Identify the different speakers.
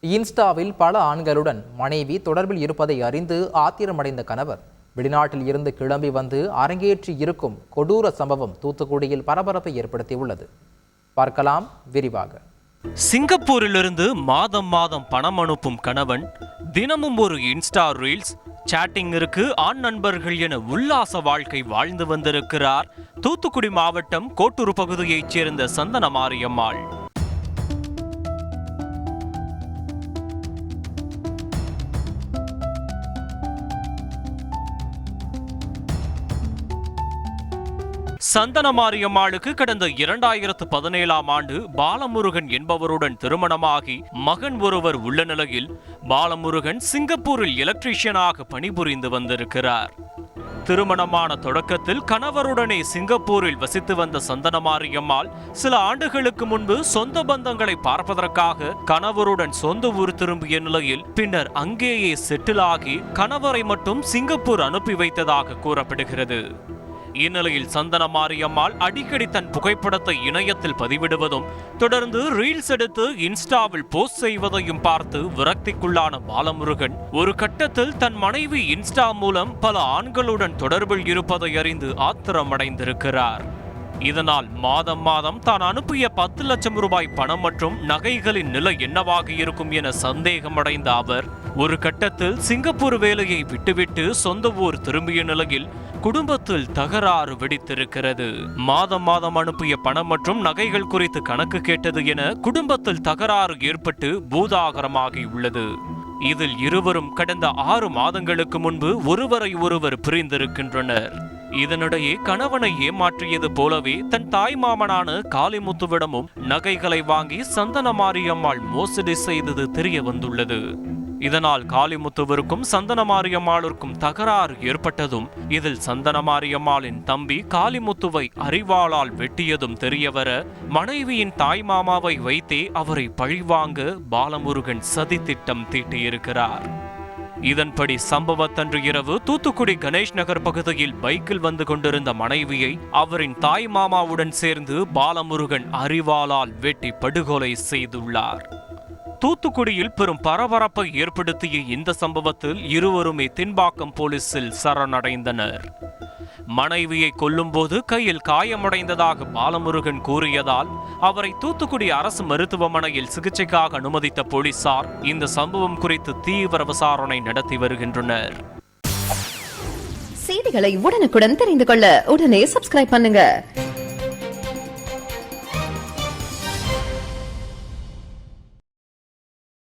Speaker 1: இன்ஸ்டாவில் பல ஆண்களுடன் மனைவி தொடர்பில் இருப்பதை அறிந்து ஆத்திரமடைந்த கணவர் வெளிநாட்டில் இருந்து கிளம்பி வந்து அரங்கேற்றி இருக்கும் கொடூர சம்பவம் தூத்துக்குடியில் பரபரப்பை ஏற்படுத்தியுள்ளது. பார்க்கலாம் விரிவாக.
Speaker 2: சிங்கப்பூரிலிருந்து மாதம் பணம் அனுப்பும் கணவன் தினமும் ஒரு இன்ஸ்டா ரீல்ஸ், சாட்டிங்கிற்கு ஆண் நண்பர்கள் என உல்லாச வாழ்க்கை வாழ்ந்து வந்திருக்கிறார் தூத்துக்குடி மாவட்டம் கோட்டூர் பகுதியைச் சேர்ந்த சந்தன மாரியம்மாள். சந்தன மாரியம்மாளுக்கு கடந்த 2017ஆம் ஆண்டு பாலமுருகன் என்பவருடன் திருமணமாகி மகன் ஒருவர் உள்ள நிலையில் பாலமுருகன் சிங்கப்பூரில் எலக்ட்ரீஷியனாக பணிபுரிந்து வந்திருக்கிறார். திருமணமான தொடக்கத்தில் கணவருடனே சிங்கப்பூரில் வசித்து வந்த சந்தன மாரியம்மாள் சில ஆண்டுகளுக்கு முன்பு சொந்த பந்தங்களை பார்ப்பதற்காக கணவருடன் சொந்த ஊர் திரும்பிய நிலையில் பின்னர் அங்கேயே செட்டில் ஆகி கணவரை மட்டும் சிங்கப்பூர் அனுப்பி வைத்ததாக கூறப்படுகிறது. இந்நிலையில் சந்தன மாரியம்மாள் அடிக்கடி தன் புகைப்படத்தை இணையத்தில் பதிவிடுவதும் தொடர்ந்து ரீல்ஸ் எடுத்து இன்ஸ்டாவில் போஸ்ட் செய்வதையும் பார்த்து விரக்திக்குள்ளான பாலமுருகன் ஒரு கட்டத்தில் தன் மனைவி இன்ஸ்டா மூலம் பல ஆண்களுடன் தொடர்பில் இருப்பதை அறிந்து ஆத்திரமடைந்திருக்கிறார். இதனால் மாதம் தான் அனுப்பிய 10 லட்சம் ரூபாய் பணம் மற்றும் நகைகளின் நிலை என்னவாக இருக்கும் என சந்தேகமடைந்த அவர் ஒரு கட்டத்தில் சிங்கப்பூர் வேலையை விட்டுவிட்டு சொந்த ஊர் திரும்பிய நிலையில் குடும்பத்தில் தகராறு வெடித்திருக்கிறது. மாதம் அனுப்பிய பணம் மற்றும் நகைகள் குறித்து கணக்கு கேட்டது என குடும்பத்தில் தகராறு ஏற்பட்டு பூதாகரமாகி உள்ளது. இதில் இருவரும் கடந்த 6 மாதங்களுக்கு முன்பு ஒருவரை ஒருவர் பிரிந்திருக்கின்றனர். இதனிடையே கணவனை ஏமாற்றியது போலவே தன் தாய் மாமனான காளிமுத்துவிடமும் நகைகளை வாங்கி சந்தன மாரியம்மாள் மோசடி செய்தது தெரிய வந்துள்ளது. இதனால் காளிமுத்துவிற்கும் சந்தன மாரியம்மாளுக்கும் தகராறு ஏற்பட்டதும் இதில் சந்தன மாரியம்மாளின் தம்பி காளிமுத்துவை அரிவாளால் வெட்டியதும் தெரியவர மனைவியின் தாய் மாமாவை வைத்தே அவரை பழிவாங்க பாலமுருகன் சதி திட்டம் தீட்டியிருக்கிறார். இதன்படி சம்பவத்தன்று இரவு தூத்துக்குடி கணேஷ் நகர் பகுதியில் பைக்கில் வந்து கொண்டிருந்த மனைவியை அவரின் தாய் மாமாவுடன் சேர்ந்து பாலமுருகன் அரிவாளால் வெட்டி படுகொலை செய்துள்ளார். தூத்துக்குடியில் பெரும் பரபரப்பை ஏற்படுத்திய இந்த சம்பவத்தில் இருவருமே தின்பாக்கம் போலீசில் சரணடைந்தனர். மனைவியை கொல்லும் போது கையில் காயமடைந்ததாக பாலமுருகன் கூறியதால் அவரை தூத்துக்குடி அரசு மருத்துவமனையில் சிகிச்சைக்காக அனுமதித்த போலீசார் இந்த சம்பவம் குறித்து தீவிர விசாரணை நடத்தி வருகின்றனர்.
Speaker 3: செய்திகளை உடனுக்குடன் தெரிந்து கொள்ள உடனே சப்ஸ்கிரைப் பண்ணுங்க.